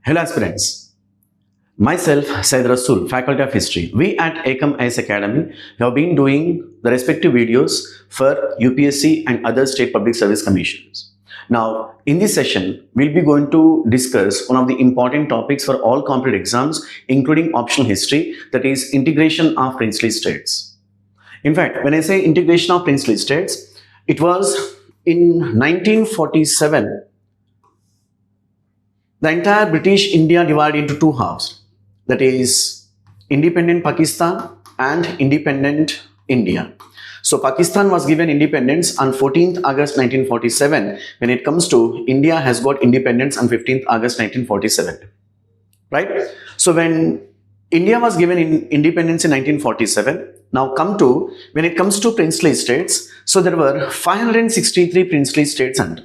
Hello aspirants, myself Said Rasul, Faculty of History. We at Ekam IS Academy have been doing the respective videos for UPSC and other state public service commissions. Now, in this session, we'll be going to discuss one of the important topics for all competitive exams, including optional history, that is integration of princely states. In fact, when I say integration of princely states, it was in 1947. The entire British India divided into two halves, that is independent Pakistan and independent India. So Pakistan was given independence on 14th August 1947. When it comes to India has got independence on 15th August 1947. Right? So when India was given independence in 1947, now when it comes to princely states, so there were 563 princely states and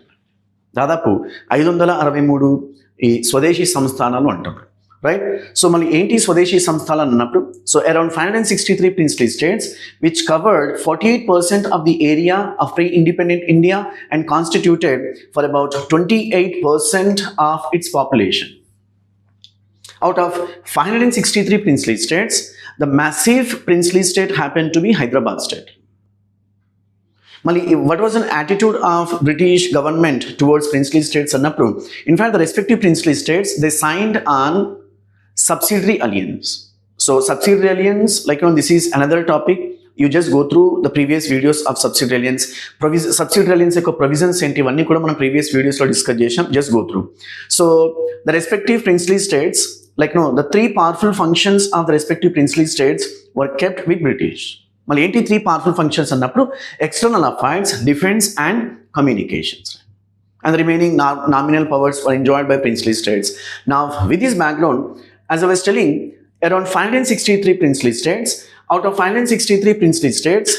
దాదాపు 563 ఈ స్వదేశీ సంస్థానాలు అంటారు, right? So మళ్ళీ ఏంటి స్వదేశీ సంస్థానాలు అన్నప్పుడు, so around 563 princely states which covered 48% of the area of pre-independent India and constituted for about 28% of its population. Out of 563 princely states, the massive princely state happened to be Hyderabad state. What was an attitude of British government towards princely states? In fact, the respective princely states, they signed on subsidiary alliance. So subsidiary alliance, this is another topic. You just go through the previous videos of subsidiary alliance. Subsidiary alliance provisions enti vanni kuda mana previous videos lo discuss chesam. Just go through. So the respective princely states, the three powerful functions of the respective princely states were kept with British. మళ్ళీ ఏంటి three powerful functions అన్నప్పుడు external affairs, defence and communications. And the remaining nominal powers were enjoyed by princely states. Now, with this background, as I was telling, around 563 princely states. Out of 563 princely states,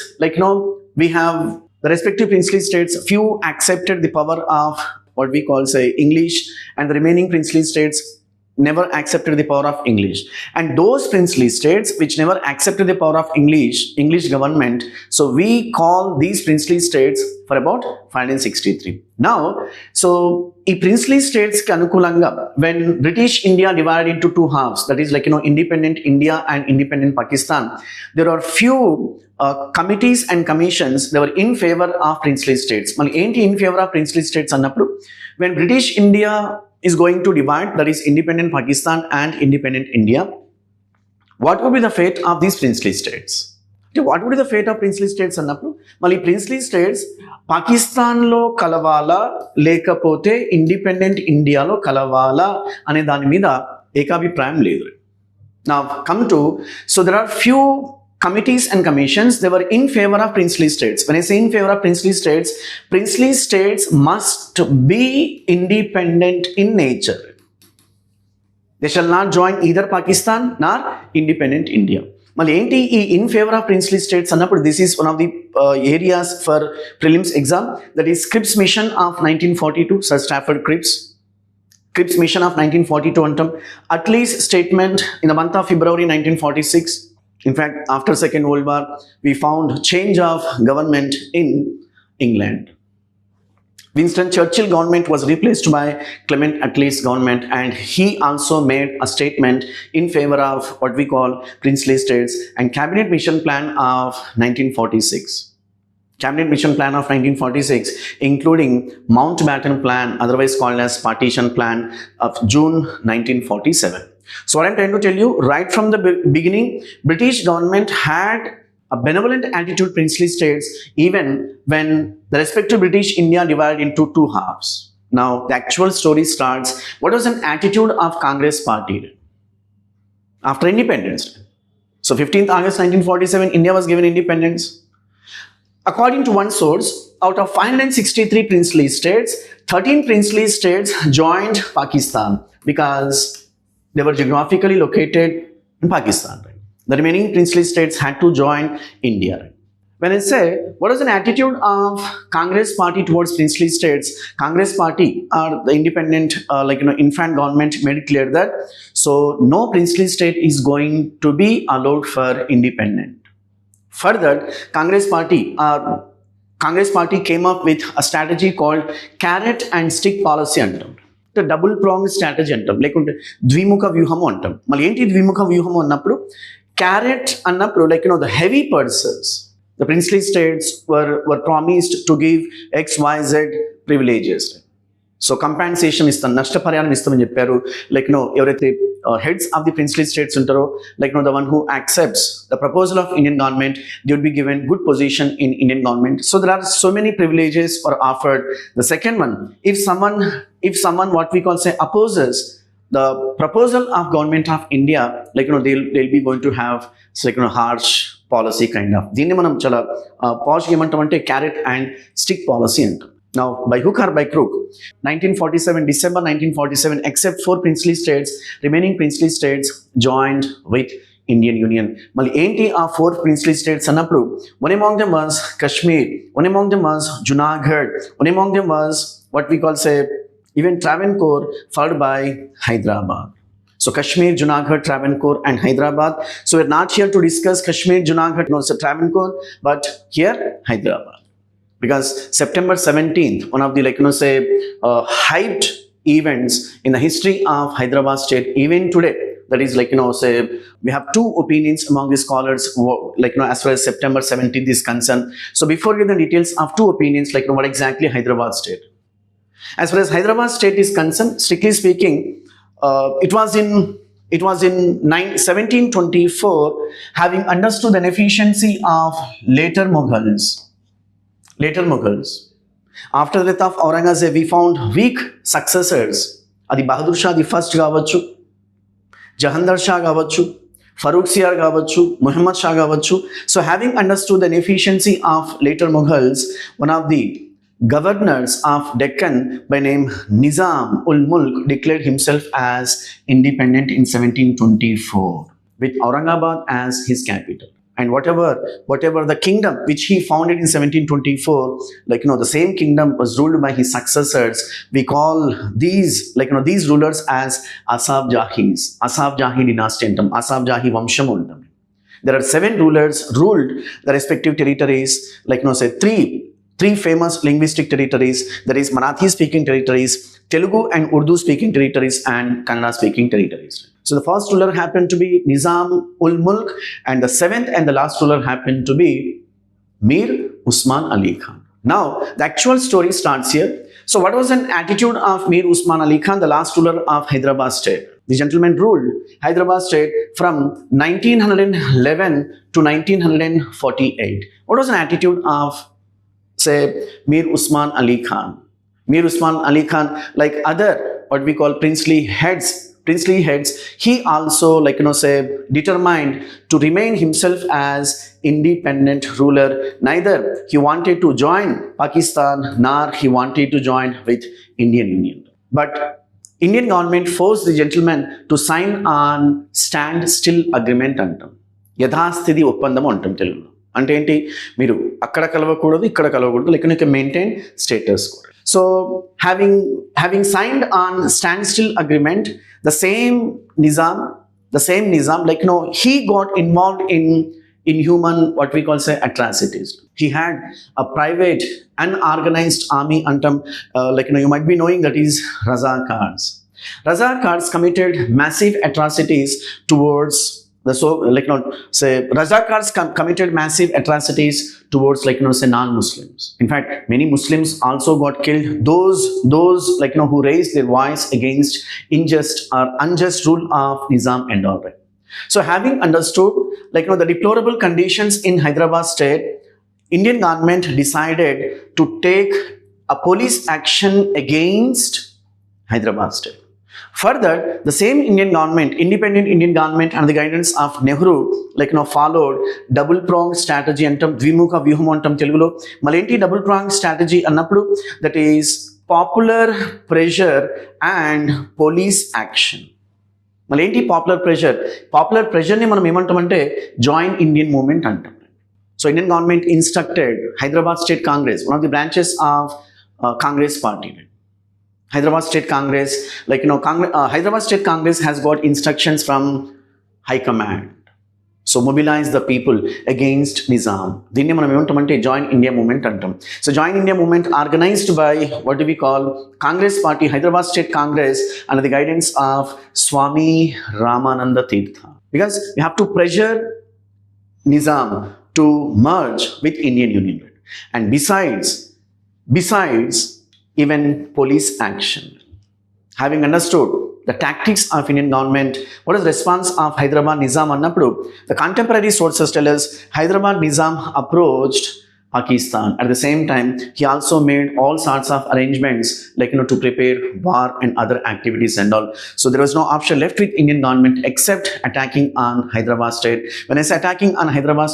we have the respective princely states. Few accepted the power of what we call English, and the remaining princely states never accepted the power of English. And those princely states which never accepted the power of English government, so we call these princely states for about 563. Now, so in princely states kanukulanga, when British India divided into two halves, that is independent India and independent Pakistan, there are few committees and commissions that were in favor of princely states. In favor of princely states annappudu, when British India is going to divide, that is independent Pakistan and independent India, what would be the fate of these princely states? What would be the fate of princely states annappudu, mali princely states Pakistan lo kalavala lekapothe independent India lo kalavala ane dani meeda ekabhiprayam ledu. Now come to, so there are few committees and commissions, they were in favor of princely states. When I say in favor of princely states must be independent in nature. They shall not join either Pakistan nor independent India. In favor of princely states, this is one of the areas for prelims exam, that is Cripps mission of 1942, Sir Stafford Cripps mission of 1942 antam. Attlee's statement in the month of February 1946. In fact, after Second World War, we found change of government in England. Winston Churchill government was replaced by Clement Attlee's government, and he also made a statement in favor of what we call princely states and Cabinet Mission Plan of 1946. Cabinet Mission Plan of 1946, including Mountbatten Plan, otherwise called as Partition Plan of June 1947. So what I'm trying to tell you, right from the beginning, British government had a benevolent attitude princely states, even when the respective British India divided into two halves. Now the actual story starts. What was an attitude of Congress party after independence? So 15th August 1947, India was given independence. According to one source, out of 563 princely states, 13 princely states joined Pakistan because they were geographically located in Pakistan. The remaining princely states had to join India. When I say, what is an attitude of Congress party towards princely states? Congress party or the independent, infant government made it clear that, so no princely state is going to be allowed for independent. Further, Congress party came up with a strategy called carrot and stick policy. Double prong strategy అంటాం, లేకుంటే ద్విముఖ వ్యూహము అంటాం. మళ్ళీ ఏంటి ద్విముఖ వ్యూహము అన్నప్పుడు carrot అన్నప్పుడు the heavy persons, the princely states were promised to give XYZ privileges. So compensation ఇస్తాం, నష్టపరిహారం ఇస్తామని చెప్పారు. ఎవరైతే heads of the princely states ఉంటారో, the one who accepts the proposal of Indian government, they would be given good position in Indian government. So there are so many privileges are offered. The second one, if someone what we call say opposes the proposal of government of India, they'll be going to have harsh policy kind of. దీన్ని మనం చాలా పాష్ ఏమంటామంటే carrot and stick policy అంటాం. Now, by hook or by crook, 1947, December 1947, except 4 princely states, remaining princely states joined with Indian Union. Mali enti are 4 princely states annappudu, one among them was Kashmir, one among them was Junagadh, one among them was what we call say even Travancore, followed by Hyderabad. So Kashmir, Junagadh, Travancore and Hyderabad. So we're not here to discuss Kashmir, Junagadh, no, so Travancore, but here Hyderabad. Because September 17th, one of the hyped events in the history of Hyderabad state, even today, that is we have 2 opinions among the scholars as far as September 17th is concerned. So before we get the details of 2 opinions, what exactly Hyderabad state. As far as Hyderabad state is concerned, strictly speaking, it was in 1724, having understood the inefficiency of later Mughals. After the death of Aurangzeb, we found weak successors. Adi Bahadur Shah the first gavachu, Jahandar Shah gavachu, Farooq Siyar gavachu, Muhammad Shah gavachu. So having understood the inefficiency of later Mughals, one of the governors of Deccan by name Nizam ul Mulk declared himself as independent in 1724 with Aurangabad as his capital. And whatever the kingdom which he founded in 1724, the same kingdom was ruled by his successors. We call these these rulers as Asaf Jahi dynasty antam, Asaf Jahi vamsham antam. There are 7 rulers ruled the respective territories, three famous linguistic territories, that is Marathi speaking territories, Telugu and Urdu speaking territories and Kannada speaking territories. So the first ruler happened to be Nizam ul Mulk, and the 7th and the last ruler happened to be Mir Usman Ali Khan. Now the actual story starts here. So what was an attitude of Mir Usman Ali Khan, the last ruler of Hyderabad state? The gentleman ruled Hyderabad state from 1911 to 1948. What was an attitude of say Mir Usman Ali Khan? Mir Usman Ali Khan, like other what we call princely heads, he also determined to remain himself as independent ruler. Neither he wanted to join Pakistan nor he wanted to join with Indian Union. But Indian government forced the gentleman to sign on standstill agreement antam. యథాస్థితి ఒప్పందం అంటాం తెలుగులో. అంటే ఏంటి, మీరు అక్కడ కలవకూడదు ఇక్కడ కలవకూడదు, maintain status. So having signed on standstill agreement, the same Nizam, he got involved in human what we call say atrocities. He had a private unorganized army antam, you might be knowing that is Razakars. Razakars committed massive atrocities towards Razakars committed massive atrocities towards say non-Muslims. In fact, many Muslims also got killed. Those who raised their voice against unjust rule of Nizam and all that. So having understood the deplorable conditions in Hyderabad state, Indian government decided to take a police action against Hyderabad state. Further, the same Indian government, independent Indian government under the guidance of Nehru, followed double-pronged strategy antam, dvimukha vyuham antam telugulo. Malenti double-pronged strategy annappudu, that is popular pressure and police action. Malenti popular pressure ni manam emantamante join Indian movement antam. So Indian government instructed Hyderabad State Congress, one of the branches of Congress party. Hyderabad State Congress, Hyderabad State Congress has got instructions from High Command. So mobilise the people against Nizam. దీన్ని మనం ఏమంటామంటే join India movement అంటాం. So join India movement organised by what do we call Congress party, Hyderabad state Congress, under the guidance of Swami Ramananda Tirtha. Because you have to pressure Nizam to merge with Indian Union. And besides even police action. Having understood the tactics of Indian government, what is the response of Hyderabad Nizam annappudu? The contemporary sources tell us Hyderabad Nizam approached Pakistan. At the same time, he also made all sorts of arrangements like to prepare war and other activities and all. So there was no option left with Indian government except attacking on Hyderabad state. When I say attacking on Hyderabad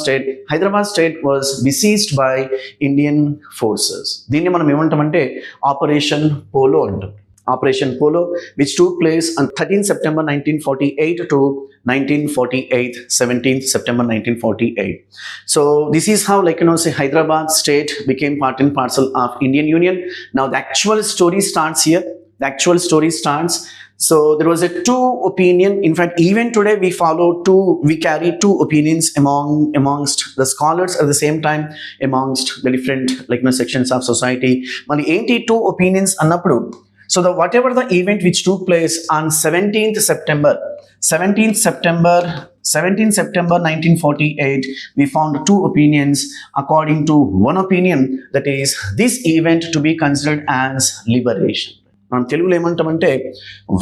state was besieged by Indian forces. దీన్ని మనం ఏమంటామంటే Operation Polo అంటాం. Operation Polo, which took place on 13th September 1948 to 17th September 1948. So this is how say Hyderabad state became part and parcel of Indian Union. Now the actual story starts here. So there was a two opinion. In fact, even today we carry two opinions amongst the scholars, at the same time amongst the different sections of society. Mali enti two opinions annappudu. So whatever the event which took place on 17th September 1948, we found two opinions. According to one opinion, that is this event to be considered as liberation. మనం తెలుగులో ఏమంటామంటే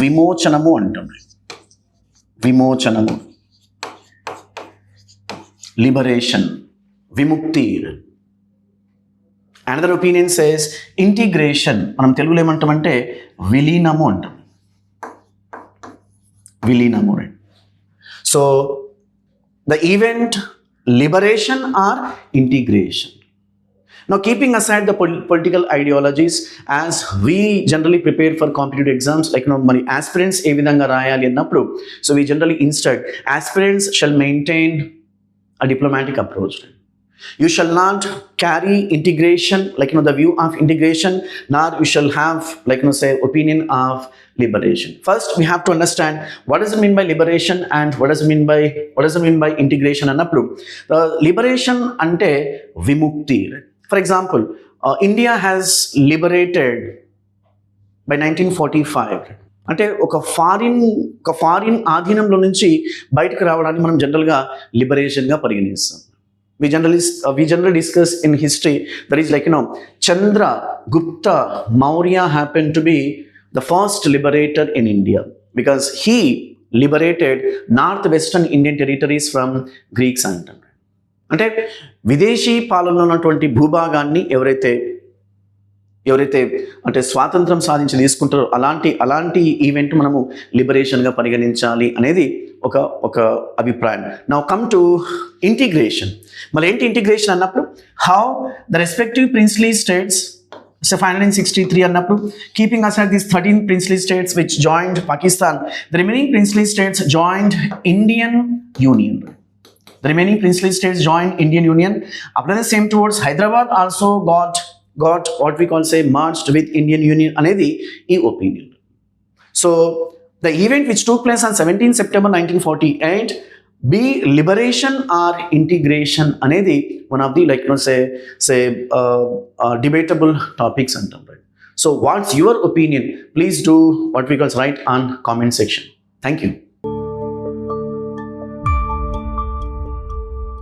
విమోచనము అంటాం. విమోచనము, liberation, విముక్తి. Another opinion says integration. మనం తెలుగులో ఏమంటామంటే విలీనము అంటాం. విలీనము. So the event liberation or integration. Now keeping aside the political ideologies, as we generally prepare for competitive exams, మరి aspirants ఏ విధంగా రాయాలి అన్నప్పుడు, so we generally instruct aspirants shall maintain a diplomatic approach. You shall not carry integration, the view of integration, nor you shall have, say, opinion of liberation. First, we have to understand what does it mean by liberation and what does it mean by integration. Annappudu, liberation ante vimukti. For example, India has liberated by 1945. అంటే ఒక foreign ఆధీనంలో నుంచి బయటకు రావడాన్ని మనం జనరల్గా లిబరేషన్గా పరిగణిస్తాం. We generally discuss in history, that is Chandragupta Maurya happened to be the first liberator in India because he liberated northwestern Indian territories from Greeks. అంటే విదేశీ పాలనలో ఉన్నటువంటి భూభాగాన్ని ఎవరైతే అంటే స్వాతంత్రం సాధించి తీసుకుంటారో అలాంటి ఈవెంట్ మనము లిబరేషన్గా పరిగణించాలి అనేది ఒక అభిప్రాయం. Now come to integration. మరి ఏంటి ఇంటిగ్రేషన్ అన్నప్పుడు how the respective princely states 563 అన్నప్పుడు keeping aside these 13 princely states which joined Pakistan, the remaining princely states joined Indian Union. After the same towards Hyderabad also got what we call merged with Indian Union అనేది ఈ opinion. So the event which took place on 17 September 1948 be liberation or integration అనేది one of the debatable topics అంటాం. So what's your opinion? Please do what we call write on comment section. Thank you.